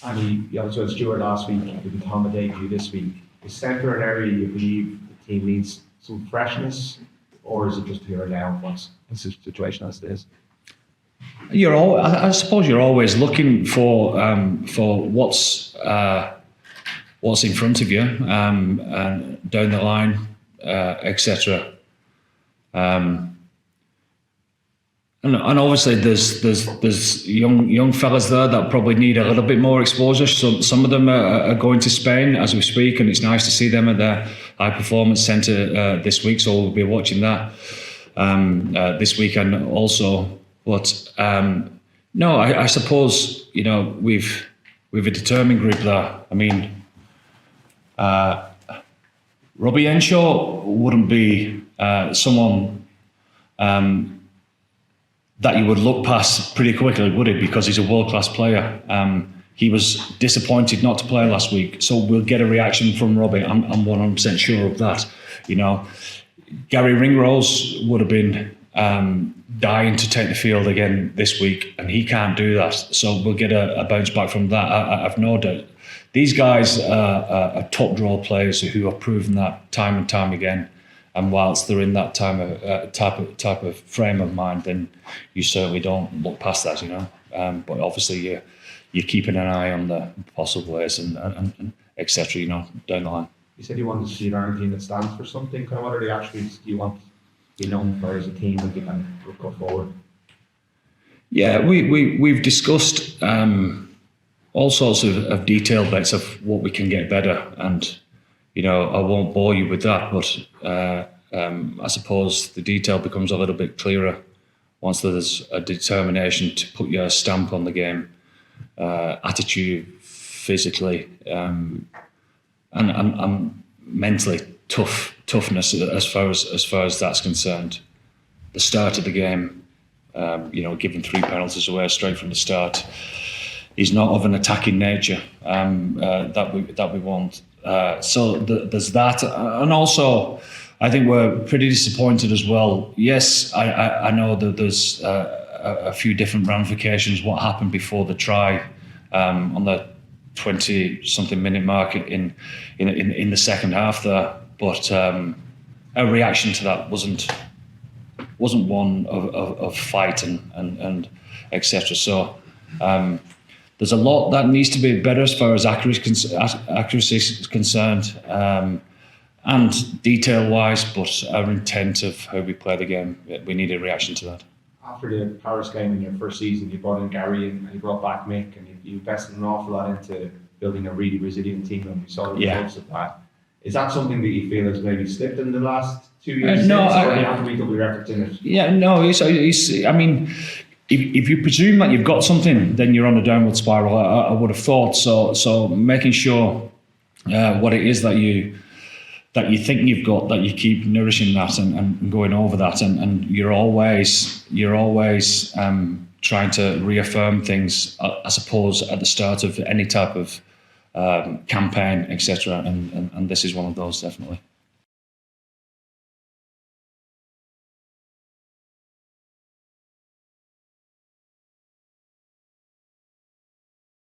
Andy, you obviously had Stuart last week, you did Tom debut this week. Is centre an area you believe the team needs some freshness, or is it just here and now? What's the situation as it is? I suppose you're always looking for what's in front of you and down the line, etc. And obviously there's young fellas there that probably need a little bit more exposure. So some of them are going to Spain as we speak, and it's nice to see them at the high performance centre this week. So we'll be watching that this weekend also. But no, I suppose we've a determined group there. I mean, Robbie Henshaw wouldn't be someone that you would look past pretty quickly, would it? Because he's a world-class player. He was disappointed not to play last week, so we'll get a reaction from Robbie. I'm 100% sure of that. Gary Ringrose would have been dying to take the field again this week, and he can't do that. So we'll get a bounce back from that. I've no doubt. These guys are top draw players who have proven that time and time again. And whilst they're in that type of frame of mind, then you certainly don't look past that, But obviously you're keeping an eye on the possible ways and etc. Down the line. You said you wanted to see an team that stands for something. Kind of what are the attributes you want to be known for as a team when you can go forward? Yeah, we've discussed all sorts of detailed bits of what we can get better, and I won't bore you with that, but I suppose the detail becomes a little bit clearer once there's a determination to put your stamp on the game, attitude, physically, and mentally toughness as far as that's concerned. The start of the game, giving 3 penalties away straight from the start, is not of an attacking nature that we want. So there's that, and also I think we're pretty disappointed as well. Yes, I know that there's a few different ramifications what happened before the try on the 20-something minute mark in the second half there, but our reaction to that wasn't one of fight and etc. So there's a lot that needs to be better as far as accuracy is concerned, and detail-wise, but our intent of how we play the game, we need a reaction to that. After the Paris game in your first season, you brought in Gary and you brought back Mick, and you invested an awful lot into building a really resilient team, and we saw the results of that. Is that something that you feel has maybe slipped in the last 2 years? No, or do you have to redouble your efforts in it? Yeah, no, I mean, if you presume that you've got something, then you're on a downward spiral. I would have thought so. So making sure what it is that you think you've got, that you keep nourishing that and going over that, and you're always trying to reaffirm things, I suppose, at the start of any type of campaign, etc. And this is one of those, definitely.